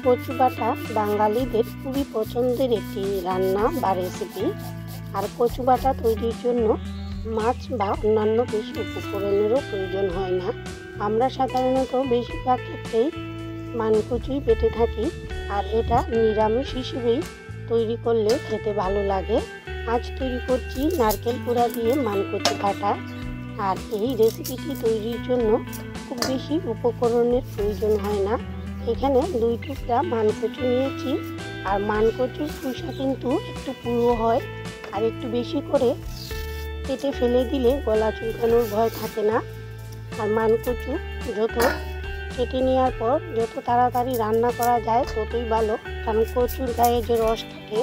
কচু বাটা বাঙালিদের খুবই পছন্দের একটি রান্না বা রেসিপি। আর কচু বাটা তৈরির জন্য মাছ বা অন্যান্য বেশি উপকরণেরও প্রয়োজন হয় না। আমরা সাধারণত বেশিরভাগ ক্ষেত্রেই মানকচুই বেটে থাকি, আর এটা নিরামিষ হিসেবেই তৈরি করলে খেতে ভালো লাগে। আজ তৈরি করছি নারকেল কুড়া দিয়ে মানকচু বাটা। আর এই রেসিপিটি তৈরির জন্য খুব বেশি উপকরণের প্রয়োজন হয় না। এখানে 2 টুকরা মানকচু নিয়েছি। আর মানকচুর খোসা কিন্তু একটু পুরো হয়, আর একটু বেশি করে কেটে ফেলে দিলে গলা চুলকানোর ভয় থাকে না। আর মানকচু যত কেটে নেওয়ার পর যত তাড়াতাড়ি রান্না করা যায় ততই ভালো, কারণ কচুর গায়ে যে রস থাকে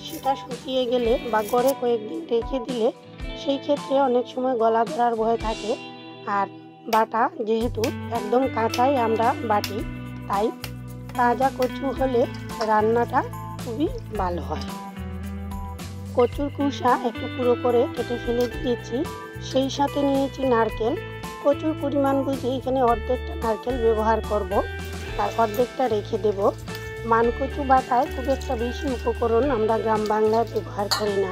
সেটা শুকিয়ে গেলে বা গড়ে কয়েকদিন রেখে দিলে সেই ক্ষেত্রে অনেক সময় গলা ধরার ভয় থাকে। আর বাটা যেহেতু একদম কাঁচাই আমরা বাটি, তাই তাজা কচু হলে রান্নাটা খুবই ভালো হয়। কচুর খোসা একটু পুরো করে কেটে ফেলে দিয়েছি, সেই সাথে নিয়েছি নারকেল। কচুর পরিমাণ বুঝে এখানে অর্ধেকটা নারকেল ব্যবহার করব, আর অর্ধেকটা রেখে দেব। মানকচু বাটায় খুব একটা বেশি উপকরণ আমরা গ্রাম বাংলায় ব্যবহার করি না।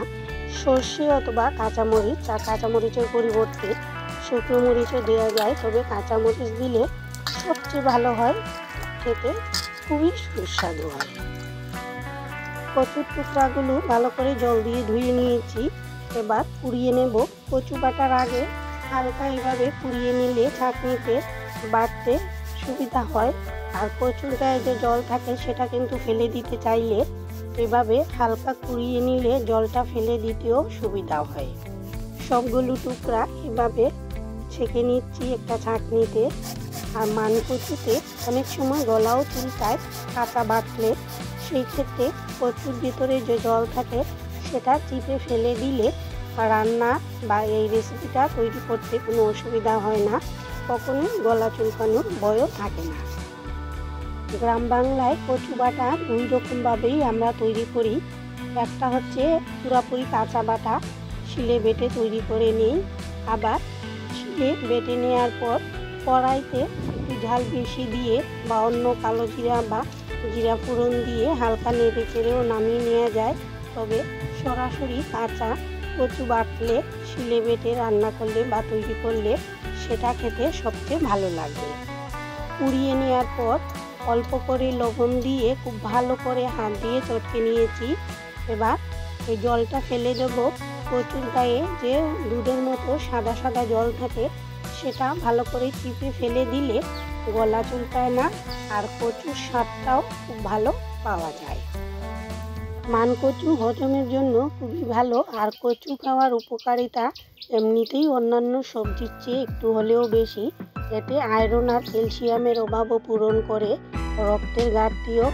সর্ষে অথবা কাঁচামরিচ, আর কাঁচামরিচের পরিবর্তে শুকনো মরিচও দেওয়া যায়, তবে কাঁচামরিচ দিলে সবচেয়ে ভালো হয়, খেতে খুবই সুস্বাদু হয়। কচুর টুকরাগুলো ভালো করে জল দিয়ে ধুয়ে নিয়েছি, এবার পুড়িয়ে নেব। কচু বাটার আগে হালকা এভাবে পুড়িয়ে নিলে ছাঁকনিতে বাটতে সুবিধা হয়। আর কচুর গায়ে যে জল থাকে সেটা কিন্তু ফেলে দিতে চাইলে এভাবে হালকা পুড়িয়ে নিলে জলটা ফেলে দিতেও সুবিধা হয়। সবগুলো টুকরা এভাবে ছেঁকে নিচ্ছি একটা ছাঁকনিতে। আর মানকচুতে অনেক সময় গলাও চুলকায় কাঁচা বাটলে, সেই ক্ষেত্রে কচুর ভিতরে যে জল থাকে সেটা চিপে ফেলে দিলে রান্না বা এই রেসিপিটা তৈরি করতে কোনো অসুবিধা হয় না, কখনোই গলা চুলকানোর ভয়ও থাকে না। গ্রাম বাংলায় কচু বাটা 2 রকমভাবেই আমরা তৈরি করি। একটা হচ্ছে পুরোপুরি কাঁচা বাটা, শিলে বেটে তৈরি করে নিই। আবার শিলে বেটে নেওয়ার পর কড়াইতে একটু ঝাল বেশি দিয়ে বা অন্য কালো জিরা বা জিরা ফোড়ন দিয়ে হালকা নেড়ে চেড়েও নামিয়ে নেওয়া যায়। তবে সরাসরি কাঁচা কচু বাটলে, শিলে বেটে রান্না করলে বা তৈরি করলে সেটা খেতে সবচেয়ে ভালো লাগবে। পুড়িয়ে নেওয়ার পর অল্প করে লবণ দিয়ে খুব ভালো করে হাত দিয়ে চটকে নিয়েছি। এবার এই জলটা ফেলে দেব। কচুর গায়ে যে দুধের মতো সাদা সাদা জল থাকে সেটা ভালো করে চিপে ফেলে দিলে গলা চুলকায় না, আর কচুর স্বাদটাও খুব ভালো পাওয়া যায়। মানকচু হজমের জন্য খুবই ভালো, আর কচু খাওয়ার উপকারিতা এমনিতেই অন্যান্য সবজির চেয়ে একটু হলেও বেশি। এতে আয়রন আর ক্যালসিয়ামের অভাবও পূরণ করে, রক্তের ঘাটতিও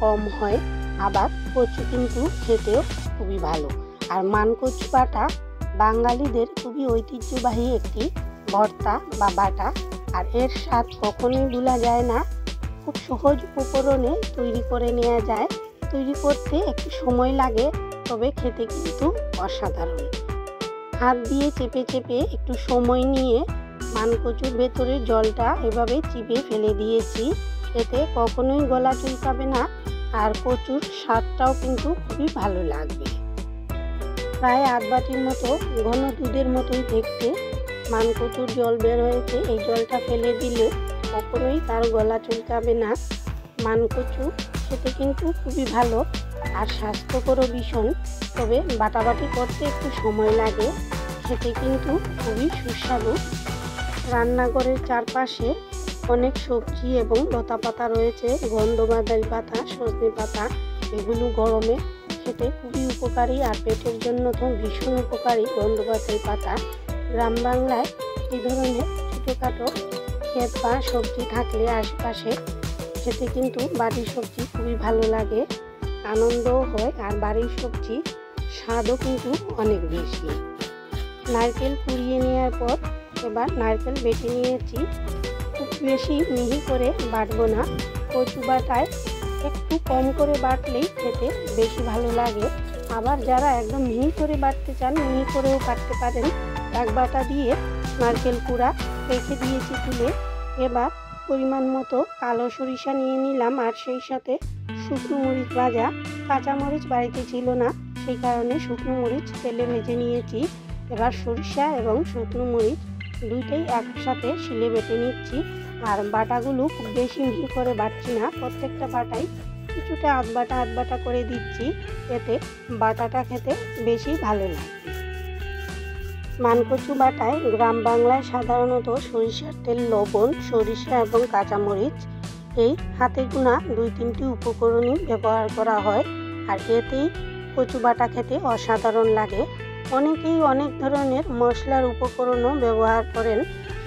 কম হয়। আবার কচু কিন্তু খেতেও খুবই ভালো। আর মানকচু বাটা বাঙালিদের খুবই ঐতিহ্যবাহী একটি ভর্তা বা বাটা, আর এর স্বাদ কখনোই ভোলা যায় না। খুব সহজ উপকরণে তৈরি করে নেওয়া যায়। তৈরি করতে একটু সময় লাগে, তবে খেতে কিন্তু অসাধারণ। হাত দিয়ে চেপে চেপে একটু সময় নিয়ে মানকচুর ভেতরের জলটা এভাবে চিপে ফেলে দিয়েছি। এতে কখনোই গলা চুলকাবে না, আর কচুর স্বাদটাও কিন্তু খুবই ভালো লাগবে। প্রায় 8 বাটির মতো ঘন দুধের মতোই দেখতে মানকচুর জল বের হয়েছে। এই জলটা ফেলে দিলে কখনোই তার গলা চুলকাবে না। মানকচু খেতে কিন্তু খুবই ভালো আর স্বাস্থ্যকরও ভীষণ, তবে বাটাবাটি করতে একটু সময় লাগে, খেতে কিন্তু খুবই সুস্বাদু। রান্নাঘরের চারপাশে অনেক সবজি এবং লতাপাতা রয়েছে, গন্ধবাদারি পাতা, সজনে পাতা, এগুলো গরমে খেতে খুবই উপকারী, আর পেটের জন্য তো ভীষণ উপকারী গন্ধবাদারি পাতা। গ্রাম বাংলায় এই ধরনের ছোটোখাটো ক্ষেত বা সবজি থাকলে আশেপাশে খেতে কিন্তু বাড়ির সবজি খুবই ভালো লাগে, আনন্দও হয়, আর বাড়ির সবজি স্বাদও কিন্তু অনেক বেশি। নারকেল পুড়িয়ে নেওয়ার পর এবার নারকেল বেটে নিয়েছি। খুব বেশি মিহি করে বাটবো না, কচু বাটায় একটু কম করে বাটলেই খেতে বেশি ভালো লাগে। আবার যারা একদম মিহি করে বাটতে চান মিহি করেও বাটতে পারেন। এক বাটা দিয়ে নারকেল কুড়া রেখে দিয়েছি তুলে। এবার পরিমাণ মতো কালো সরিষা নিয়ে নিলাম, আর সেই সাথে শুকনো মরিচ ভাজা। কাঁচা মরিচ বাড়িতে ছিল না, সেই কারণে শুকনো মরিচ তেলে ভেজে নিয়েছি। এবার সরিষা এবং শুকনো মরিচ দুইটাই একসাথে শিলে বেটে নিচ্ছি। আর বাটাগুলো খুব বেশি মিহি করে বাটছি না, প্রত্যেকটা বাটাই কিছুটা আধ বাটা করে দিচ্ছি, এতে বাটাটা খেতে বেশি ভালো লাগবে। মানকচু বাটায় গ্রাম বাংলায় সাধারণত সরিষার তেল, লবণ, সরিষা এবং কাঁচামরিচ এই হাতে গোনা 2-3টি উপকরণই ব্যবহার করা হয়। আর এতেই কচু বাটা খেতে অসাধারণ লাগে। অনেকেই অনেক ধরনের মশলার উপকরণও ব্যবহার করেন।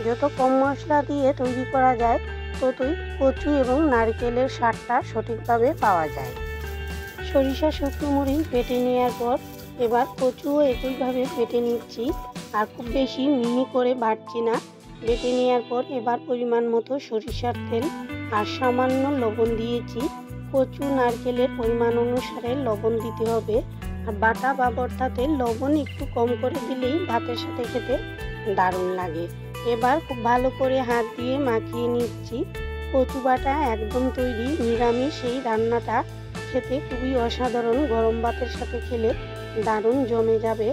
যত কম মশলা দিয়ে তৈরি করা যায় ততই কচু এবং নারকেলের স্বাদটা সঠিকভাবে পাওয়া যায়। সরিষা শুকনো মরিচ বেটে নেওয়ার পর এবার কচুও একইভাবে বেটে নিচ্ছি, আর খুব বেশি মিহি করে বাটছি না। বেটে নেওয়ার পর এবার পরিমাণ মতো সরিষার তেল আর সামান্য লবণ দিয়েছি। কচু নারকেলের পরিমাণ অনুসারে লবণ দিতে হবে, আর বাটা বা ভর্তাতে লবণ একটু কম করে দিলেই ভাতের সাথে খেতে দারুণ লাগে। এবার খুব ভালো করে হাত দিয়ে মাখিয়ে নিচ্ছি। কচু বাটা একদম তৈরি। নিরামিষ এই রান্নাটা খেতে খুবই অসাধারণ, গরম ভাতের সাথে খেলে দারুণ জমে যাবে।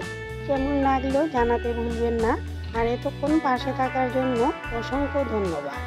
কেমন লাগলো জানাতে ভুলবেন না, আর এতক্ষণ পাশে থাকার জন্য অসংখ্য ধন্যবাদ।